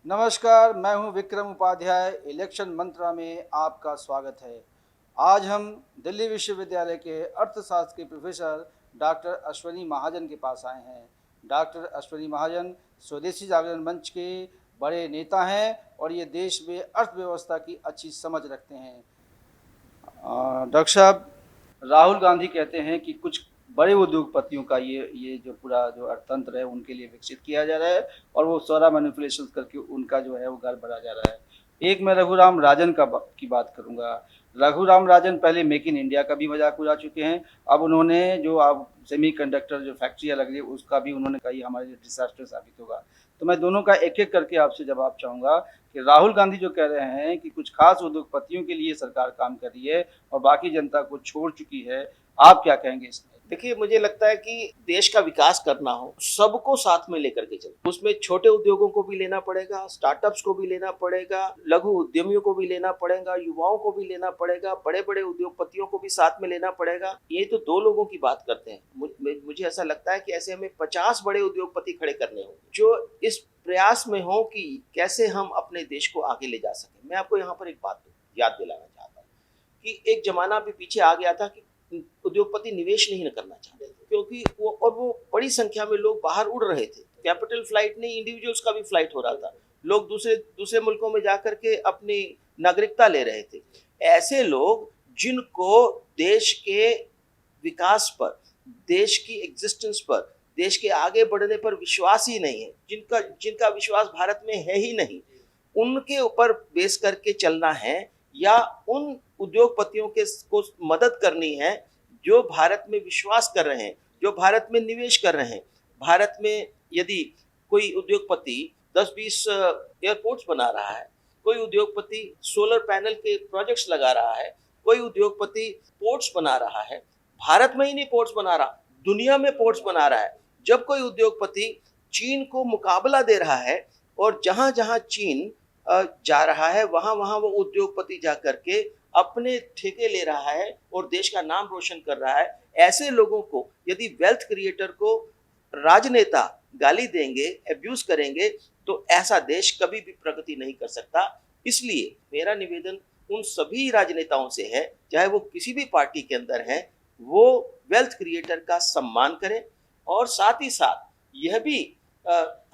नमस्कार, मैं हूं विक्रम उपाध्याय। इलेक्शन मंत्रा में आपका स्वागत है। आज हम दिल्ली विश्वविद्यालय के अर्थशास्त्र के प्रोफेसर डॉक्टर अश्वनी महाजन के पास आए हैं। डॉक्टर अश्वनी महाजन स्वदेशी जागरण मंच के बड़े नेता हैं और ये देश में अर्थव्यवस्था की अच्छी समझ रखते हैं। डॉक्टर साहब, राहुल गांधी कहते हैं कि कुछ बड़े उद्योगपतियों का ये जो पूरा जो अर्थतंत्र है उनके लिए विकसित किया जा रहा है और वो सारा मैनिपुलेशन करके उनका जो है वो घर भरा जा रहा है। एक मैं रघुराम राजन की बात करूंगा। रघुराम राजन पहले मेक इन इंडिया का भी मजाक उड़ा चुके हैं। अब उन्होंने जो अब सेमीकंडक्टर जो फैक्ट्रियां लग रही है उसका भी उन्होंने कही हमारे लिए डिजास्टर साबित होगा। तो मैं दोनों का एक एक करके आपसे जवाब चाहूंगा कि राहुल गांधी जो कह रहे हैं कि कुछ खास उद्योगपतियों के लिए सरकार काम कर रही है और बाकी जनता को छोड़ चुकी है, आप क्या कहेंगे इसमें? देखिए, मुझे लगता है कि देश का विकास करना हो सबको साथ में लेकर के चलो। उसमें छोटे उद्योगों को भी लेना पड़ेगा, स्टार्टअप्स को भी लेना पड़ेगा, लघु उद्यमियों को भी लेना पड़ेगा, युवाओं को भी लेना पड़ेगा, बड़े बड़े उद्योगपतियों को भी साथ में लेना पड़ेगा। ये तो दो लोगों की बात करते हैं। मुझे ऐसा लगता है कि ऐसे हमें 50 बड़े उद्योगपति खड़े करने होंगे जो इस प्रयास में हो कि कैसे हम अपने देश को आगे ले जा सकें। मैं आपको यहाँ पर एक बात याद दिलाना चाहता हूँ कि एक जमाना भी पीछे आ गया था कि उद्योगपति निवेश नहीं करना चाहते थे, क्योंकि वो बड़ी संख्या में लोग बाहर उड़ रहे थे। कैपिटल फ्लाइट नहीं, इंडिविजुअल्स का भी फ्लाइट हो रहा था। लोग दूसरे मुल्कों में जाकर के अपनी नागरिकता ले रहे थे। ऐसे लोग जिनको देश के विकास पर, देश की एग्जिस्टेंस पर, देश के आगे बढ़ने पर विश्वास ही नहीं है, जिनका विश्वास भारत में है ही नहीं, उनके ऊपर बेस करके चलना है या उन उद्योगपतियों के को मदद करनी है जो भारत में विश्वास कर रहे हैं, जो भारत में निवेश कर रहे हैं। भारत में यदि कोई उद्योगपति 10-20 एयरपोर्ट्स बना रहा है, कोई उद्योगपति सोलर पैनल के प्रोजेक्ट्स लगा रहा है, कोई उद्योगपति पोर्ट्स बना रहा है, भारत में ही नहीं पोर्ट्स बना रहा, दुनिया में पोर्ट्स बना रहा है। जब कोई उद्योगपति चीन को मुकाबला दे रहा है और जहां जहां चीन जा रहा है वहां वहां वो उद्योगपति जा करके अपने ठेके ले रहा है और देश का नाम रोशन कर रहा है। ऐसे लोगों को यदि वेल्थ क्रिएटर को राजनेता गाली देंगे, अब्यूज करेंगे, तो ऐसा देश कभी भी प्रगति नहीं कर सकता। इसलिए मेरा निवेदन उन सभी राजनेताओं से है, चाहे वो किसी भी पार्टी के अंदर हैं, वो वेल्थ क्रिएटर का सम्मान करें और साथ ही साथ यह भी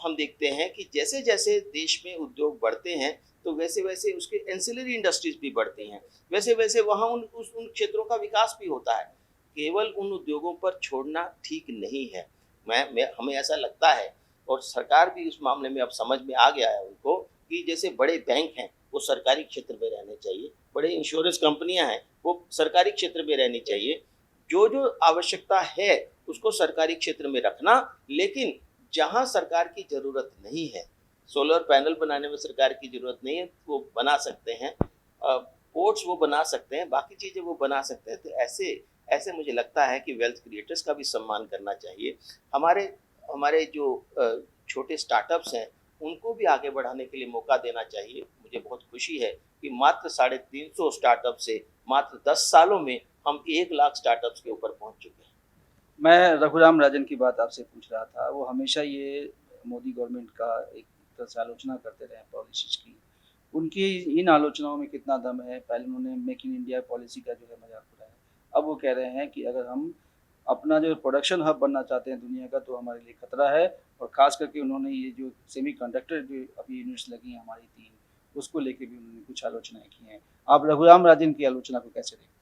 हम देखते हैं कि जैसे जैसे देश में उद्योग बढ़ते हैं तो वैसे वैसे उसके एंसिलरी इंडस्ट्रीज भी बढ़ती हैं, वैसे वैसे वहाँ उन क्षेत्रों का विकास भी होता है। केवल उन उद्योगों पर छोड़ना ठीक नहीं है। हमें ऐसा लगता है और सरकार भी उस मामले में अब समझ में आ गया है उनको कि जैसे बड़े बैंक हैं वो सरकारी क्षेत्र में रहने चाहिए, बड़े इंश्योरेंस कंपनियां हैं वो सरकारी क्षेत्र में रहनी चाहिए। जो जो आवश्यकता है उसको सरकारी क्षेत्र में रखना, लेकिन जहां सरकार की जरूरत नहीं है, सोलर पैनल बनाने में सरकार की जरूरत नहीं है, वो बना सकते हैं, पोर्ट्स वो बना सकते हैं, बाकी चीजें वो बना सकते हैं। तो ऐसे ऐसे मुझे लगता है कि वेल्थ क्रिएटर्स का भी सम्मान करना चाहिए। हमारे हमारे जो छोटे स्टार्टअप्स हैं उनको भी आगे बढ़ाने के लिए मौका देना चाहिए। मुझे बहुत खुशी है कि मात्र 350 स्टार्टअप से मात्र 10 सालों में हम 1 लाख स्टार्टअप्स के ऊपर पहुंच चुके हैं। मैं रघुराम राजन की बात आपसे पूछ रहा था। वो हमेशा ये मोदी गवर्नमेंट का एक तरह से आलोचना करते रहे पॉलिसीज की। उनकी इन आलोचनाओं में कितना दम है? पहले उन्होंने मेक इन इंडिया पॉलिसी का जो है मजाक उड़ाया, अब वो कह रहे हैं कि अगर हम अपना जो प्रोडक्शन हब बनना चाहते हैं दुनिया का तो हमारे लिए खतरा है। और ख़ास करके उन्होंने ये जो सेमीकंडक्टर जो अभी यूनिट्स लगी हैं हमारी 3, उसको लेके भी उन्होंने कुछ आलोचनाएं की हैं। आप रघुराम राजन की आलोचना को कैसे देखते हैं?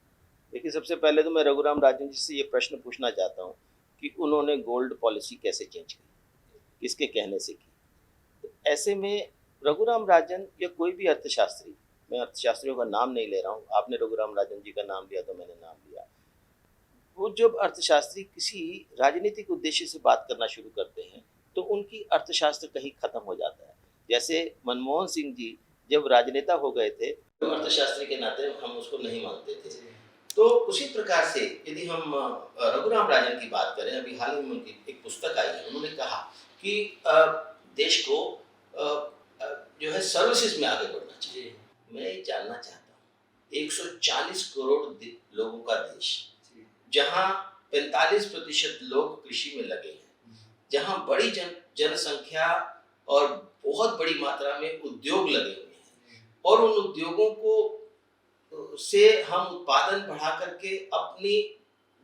देखिए, सबसे पहले तो मैं रघुराम राजन जी से ये प्रश्न पूछना चाहता हूँ कि उन्होंने गोल्ड पॉलिसी कैसे चेंज की, किसके कहने से की। तो ऐसे में रघुराम राजन या कोई भी अर्थशास्त्री, मैं अर्थशास्त्रियों का नाम नहीं ले रहा हूँ, आपने रघुराम राजन जी का नाम लिया तो मैंने नाम लिया। वो जब अर्थशास्त्री किसी राजनीतिक उद्देश्य से बात करना शुरू करते हैं तो उनकी अर्थशास्त्र कहीं खत्म हो जाता है। जैसे मनमोहन सिंह जी जब राजनेता हो गए थे तो अर्थशास्त्री के नाते हम उसको नहीं मानते थे। तो उसी प्रकार से यदि हम रघुराम राजन की बात करें, अभी हाल ही में उनकी एक पुस्तक आई है, उन्होंने कहा कि देश को जो है सर्विसेज में आगे बढ़ना चाहिए। मैं ये जानना चाहता हूँ, 140 करोड़ लोगों का देश, जहाँ 45% लोग कृषि में लगे हैं, जहाँ बड़ी जनसंख्या और बहुत बड़ी मात्रा में उद्योग लगे हुए हैं और उन उद्योगों को से हम उत्पादन बढ़ा करके अपनी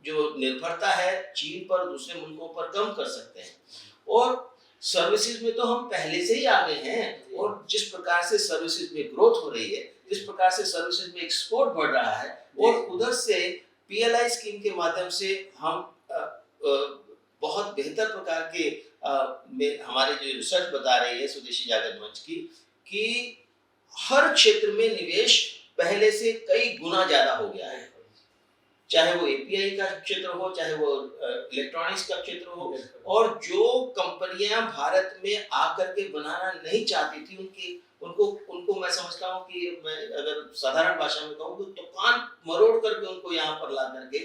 जो निर्भरता है चीन पर दूसरे मुल्कों पर कम कर सकते हैं। और सर्विसेज में तो हम पहले से ही आगे हैं और जिस प्रकार से सर्विसेज में ग्रोथ हो रही है, जिस प्रकार से सर्विसेज में एक्सपोर्ट बढ़ रहा है और उधर से पीएलआई स्कीम के माध्यम से हम बहुत बेहतर प्रकार के हमारे जो रिसर्च बता रही है स्वदेशी जागरण मंच की कि हर क्षेत्र में निवेश पहले से कई गुना ज्यादा हो गया है, चाहे वो एपीआई का क्षेत्र हो, चाहे वो इलेक्ट्रॉनिक्स का क्षेत्र हो। और जो कंपनियां भारत में आकर के बनाना नहीं चाहती थी उनको मैं समझता हूँ कि मैं अगर साधारण भाषा में कहूँ तो दुकान मरोड़ करके उनको यहाँ पर ला करके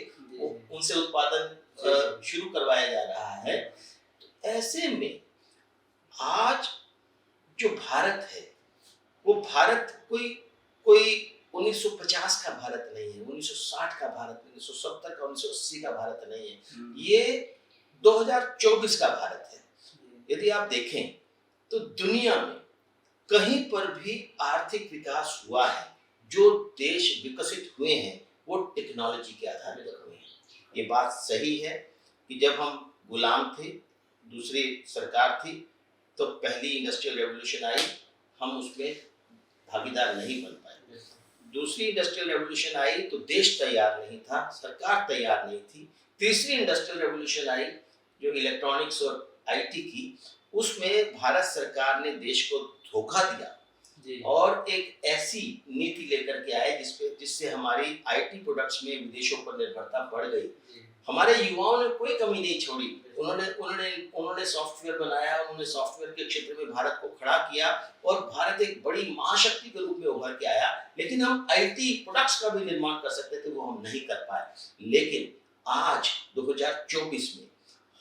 उनसे उत्पादन शुरू करवाया जा रहा है। तो ऐसे में आज जो भारत है वो भारत कोई 1950 का भारत नहीं है, 1960 का भारत, 1970 का, 1980 का भारत नहीं है, ये 2024 का भारत है। यदि आप देखें तो दुनिया में कहीं पर भी आर्थिक विकास हुआ है, जो देश विकसित हुए हैं वो टेक्नोलॉजी के आधार पर हुए हैं। ये बात सही है कि जब हम गुलाम थे, दूसरी सरकार थी, तो पहली इंडस्ट्रियल रेवोल्यूशन आई, हम उसमें भागीदार नहीं बन पाए। दूसरी इंडस्ट्रियल रेवोल्यूशन आई तो देश तैयार नहीं था, सरकार तैयार नहीं थी। तीसरी इंडस्ट्रियल रेवोल्यूशन आई जो इलेक्ट्रॉनिक्स और आईटी की, उसमें भारत सरकार ने देश को धोखा दिया और एक ऐसी नीति लेकर के आए जिससे हमारी आईटी प्रोडक्ट्स में विदेशों पर निर्भरता बढ़ गई। हमारे युवाओं ने कोई कमी नहीं छोड़ी, उन्होंने सॉफ्टवेयर बनाया, उन्होंने सॉफ्टवेयर के क्षेत्र में भारत को खड़ा किया और भारत एक बड़ी महाशक्ति के रूप में उभर के आया। लेकिन हम आईटी प्रोडक्ट्स का भी निर्माण कर सकते थे, वो हम नहीं कर पाए। लेकिन आज 2024 में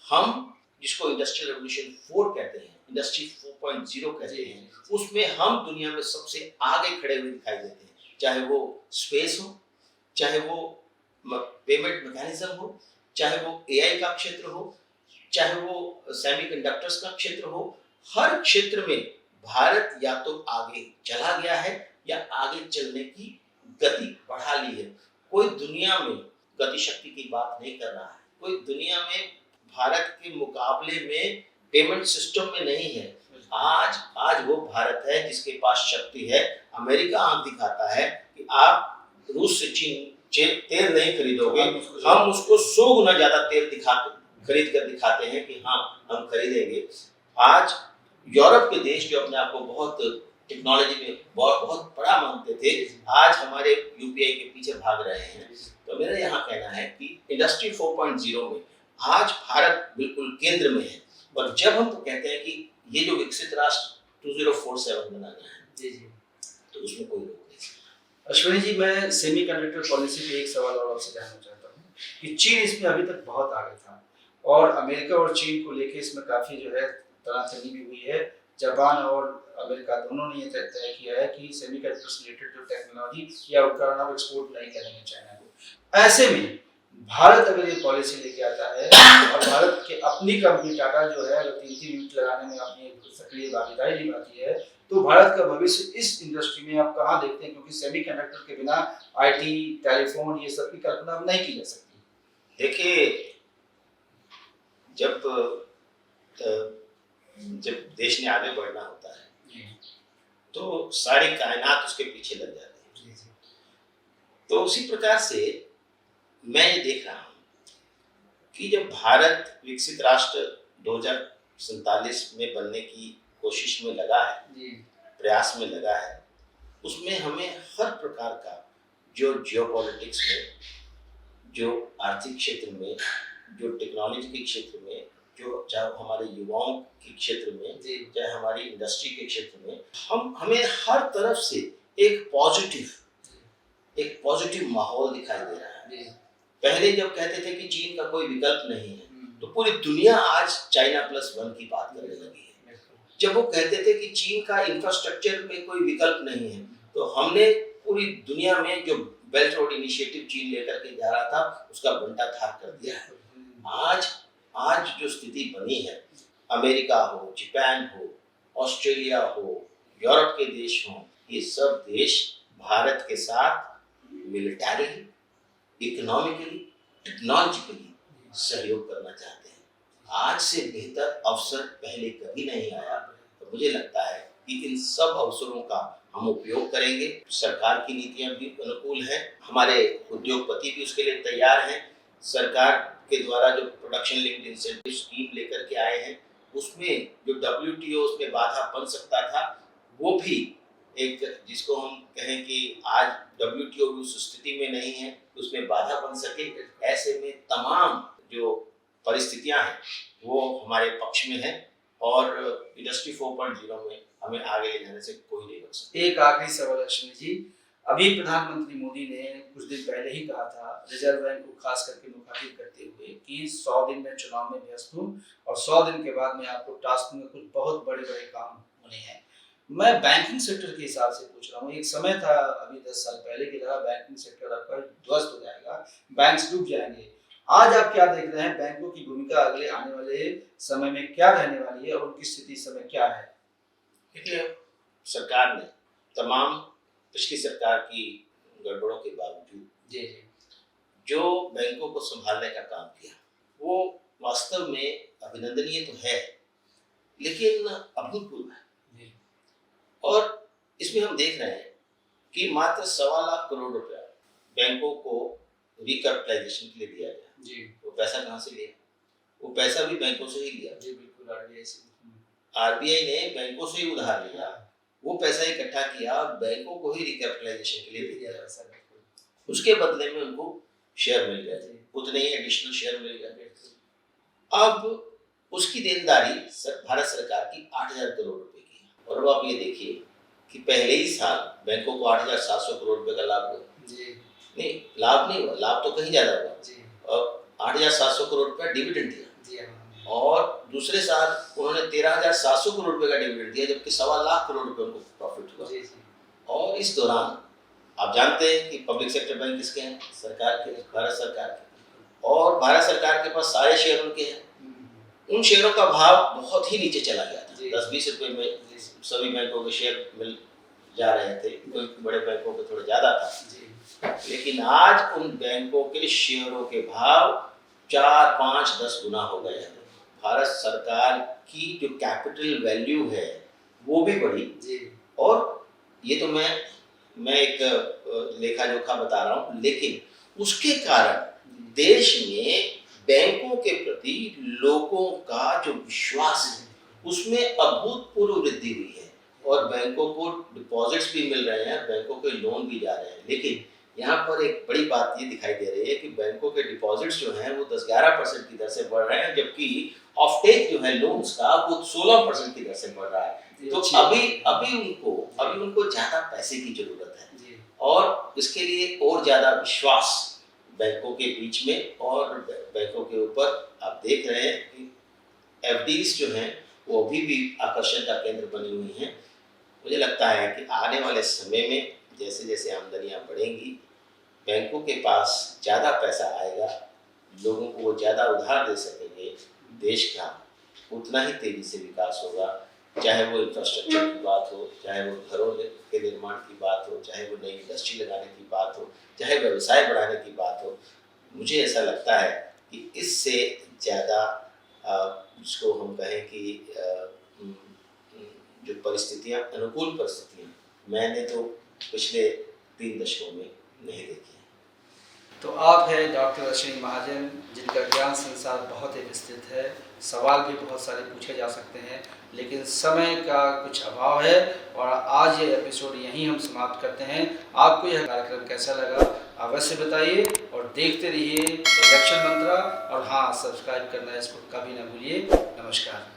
हम जिसको इंडस्ट्रियल रेवोल्यूशन 4 कहते हैं, इंडस्ट्री 4.0 कहते हैं, उसमें हम दुनिया में सबसे आगे खड़े हुए दिखाई देते हैं। चाहे वो स्पेस हो, चाहे वो पेमेंट मैकेनिज्म हो, चाहे वो एआई का क्षेत्र हो, चाहे वो सेमीकंडक्टर्स का क्षेत्र हो, हर क्षेत्र में भारत या तो आगे चला गया है या आगे चलने की गति बढ़ा ली है। कोई दुनिया में गति शक्ति की बात नहीं कर रहा है, कोई दुनिया में भारत के मुकाबले में पेमेंट सिस्टम में नहीं है। आज वो भारत है जिसके पास शक्ति है। अमेरिका आंख दिखाता है कि आप रूस से चीन तेल नहीं खरीदोगे, हम उसको 100 गुना ज्यादा तेल खरीद कर दिखाते हैं कि हाँ हम खरीदेंगे। आज यूरोप के देश जो अपने आप को बहुत टेक्नोलॉजी में बहुत बड़ा मानते थे, आज हमारे यूपीआई के पीछे भाग रहे हैं। तो मेरा यहाँ कहना है कि इंडस्ट्री 4.0 में आज भारत बिल्कुल केंद्र में है। और जब हम तो कहते हैं कि ये जो विकसित राष्ट्र 2047 बनाना है, तो उसमें कोई रोक नहीं। अश्विनी जी, मैं सेमीकंडक्टर पॉलिसी पे एक सवाल और आपसे जानना चाहता हूँ कि चीन इसमें अभी तक बहुत आगे था और अमेरिका और चीन को लेके इसमें काफ़ी जो है तनातनी भी हुई है। जापान और अमेरिका दोनों ने ये तय किया है कि सेमीकंडक्टर से रिलेटेड जो टेक्नोलॉजी या उपकरण आप एक्सपोर्ट नहीं करेंगे चाइना को। ऐसे में भारत अगर ये पॉलिसी लेके आता है और भारत की अपनी कंपनी टाटा जो है अगर 3 यूनिट लगाने में अपनी सक्रिय भागीदारी निभाती है, तो भारत का भविष्य इस इंडस्ट्री में आप कहाँ देखते हैं? क्योंकि सेमीकंडक्टर के बिना आईटी, टेलीफोन ये सब की कल्पना नहीं की जा सकती। देखिए, जब देश ने आगे बढ़ना होता है तो सारी कायनात उसके पीछे लग जाती है। तो उसी प्रकार से मैं ये देख रहा हूँ कि जब भारत विकसित राष्ट्र 2047 में बनने की कोशिश में लगा है, प्रयास में लगा है, उसमें हमें हर प्रकार का जो जियोपॉलिटिक्स में, जो आर्थिक क्षेत्र में, जो टेक्नोलॉजी के क्षेत्र में, जो चाहे हमारे युवाओं के क्षेत्र में, चाहे हमारी इंडस्ट्री के क्षेत्र में, हमें हर तरफ से एक पॉजिटिव माहौल दिखाई दे रहा है। पहले जब कहते थे कि चीन का कोई विकल्प नहीं है, तो पूरी दुनिया आज चाइना +1 की बात करने लगी है। जब वो कहते थे कि चीन का इंफ्रास्ट्रक्चर में कोई विकल्प नहीं है, तो हमने पूरी दुनिया में जो बेल्ट रोड इनिशिएटिव चीन लेकर के जा रहा था उसका बंटाधार कर दिया है। आज जो स्थिति बनी है, अमेरिका हो, जापान हो, ऑस्ट्रेलिया हो, यूरोप के देश हों, ये सब देश भारत के साथ मिलिटरी, इकोनॉमिकली, टेक्नोलॉजिकली सहयोग करना चाहते हैं। आज से बेहतर अवसर पहले कभी नहीं आया। तो मुझे लगता है कि इन सब अवसरों का हम उपयोग करेंगे। सरकार की नीतियां भी अनुकूल हैं, हमारे उद्योगपति भी उसके लिए तैयार हैं। सरकार के द्वारा जो प्रोडक्शन लिंक्ड इंसेंटिव स्कीम लेकर के आए हैं, उसमें जो WTO उसमें बाधा बन सकता था, वो भी एक, जिसको हम कहें कि आज WTO भी उस स्थिति में नहीं है, उसमें बाधा बन सके। ऐसे में तमाम जो परिस्थितियां हैं वो हमारे पक्ष में है और इंडस्ट्री 4.0 में हमें आगे ले जाने से कोई नहीं रोक सकता। एक आखिरी सवाल अश्विनी जी, अभी प्रधानमंत्री मोदी ने कुछ दिन पहले ही कहा था रिजर्व बैंक को खास करके मुखातिब करते हुए कि 100 दिन में चुनाव में व्यस्त हूँ और 100 दिन के बाद मैं आपको टास्क में कुछ बहुत बड़े बड़े काम होने हैं। मैं बैंकिंग सेक्टर के हिसाब से पूछ रहा हूँ, एक समय था अभी 10 साल पहले की तरह बैंकिंग सेक्टर आपका ध्वस्त हो जाएगा, बैंक्स डूब जाएंगे। आज आप क्या देख रहे हैं, बैंकों की भूमिका अगले आने वाले समय में क्या रहने वाली है और उनकी स्थिति इस समय क्या है? देखिए, सरकार ने तमाम पिछली सरकार की गड़बड़ों के बावजूद जी जो बैंकों को संभालने का काम किया, वो वास्तव में अभिनंदनीय तो है, लेकिन अभूतपूर्व है। और इसमें हम देख रहे हैं कि मात्र 1.25 लाख करोड़ रुपया बैंकों को रिकैपिटलाइजेशन के लिए दिया गया। जी वो पैसा कहाँ से लिया? वो पैसा भी बैंकों से ही लिया। जी बिल्कुल, RBI ने बैंकों से ही उधार लिया, वो पैसा इकट्ठा किया और बैंकों को ही रिकैपिटलाइजेशन के लिए दे दिया। उसके बदले में उनको शेयर मिल गए, उतने ही एडिशनल शेयर मिल गए। अब उसकी देनदारी भारत सरकार की 8,000 करोड़ रुपए की है। और अब आप ये देखिए कि पहले ही साल बैंकों को 8,700 करोड़ रुपए का लाभ हुआ। नहीं, लाभ नहीं हुआ, लाभ तो कहीं ज्यादा हुआ। और 8,700 करोड़ रुपया डिविडेंड दिया और दूसरे साल उन्होंने 13,700 करोड़ रुपए का डिविडेंड दिया, जबकि 1.25 लाख करोड़ रुपए उनको प्रॉफिट हुआ। और इस दौरान आप जानते हैं कि पब्लिक सेक्टर बैंक किसके हैं? सरकार के, भारत सरकार के। और भारत सरकार के पास सारे शेयर उनके हैं। उन शेयरों का भाव बहुत ही नीचे चला गया था, 10-20 रुपए में सभी बैंकों के शेयर मिल जा रहे थे, कोई बड़े बैंकों के थोड़ा ज्यादा था। लेकिन आज उन बैंकों के शेयरों के भाव 4, 5, 10 गुना हो गए हैं। भारत सरकार की जो कैपिटल वैल्यू है वो भी बढ़ी। और ये तो मैं एक लेखा जोखा बता रहा हूँ, लेकिन उसके कारण देश में बैंकों के प्रति लोगों का जो विश्वास है उसमें अभूतपूर्व वृद्धि हुई है और बैंकों को डिपॉजिट्स भी मिल रहे हैं, बैंकों के लोन भी जा रहे हैं। लेकिन यहाँ पर एक बड़ी बात ये दिखाई दे रही है कि बैंकों के डिपॉजिट्स जो हैं वो 10-11% की दर से बढ़ रहे हैं, जबकि ऑफटेक जो है लोन्स का वो 16% की दर से बढ़ रहा है। तो अभी उनको ज्यादा पैसे की जरूरत है और इसके लिए और ज्यादा विश्वास बैंकों के बीच में और बैंकों के ऊपर आप देख रहे हैं कि FDs जो हैं वो अभी भी आकर्षण का केंद्र बनी हुई हैं। मुझे लगता है कि आने वाले समय में जैसे जैसे आमदनियां बढ़ेंगी, बैंकों के पास ज़्यादा पैसा आएगा, लोगों को वो ज़्यादा उधार दे सकेंगे, देश का उतना ही तेज़ी से विकास होगा। चाहे वो इंफ्रास्ट्रक्चर की बात हो, चाहे वो घरों के निर्माण की बात हो, चाहे वो नई इंडस्ट्री लगाने की बात हो, चाहे व्यवसाय बढ़ाने की बात हो। मुझे ऐसा लगता है कि इससे ज़्यादा जिसको हम कहें कि जो परिस्थितियाँ, अनुकूल परिस्थितियाँ मैंने तो पिछले 3 दशकों में नहीं देखी है। तो आप हैं डॉक्टर अश्विनी महाजन, जिनका ज्ञान संसार बहुत ही विस्तृत है, सवाल भी बहुत सारे पूछे जा सकते हैं, लेकिन समय का कुछ अभाव है और आज ये एपिसोड यहीं हम समाप्त करते हैं। आपको यह कार्यक्रम कैसा लगा अवश्य बताइए और देखते रहिए इलेक्शन मंत्रा। और हाँ, सब्सक्राइब करना इसको कभी ना भूलिए। नमस्कार।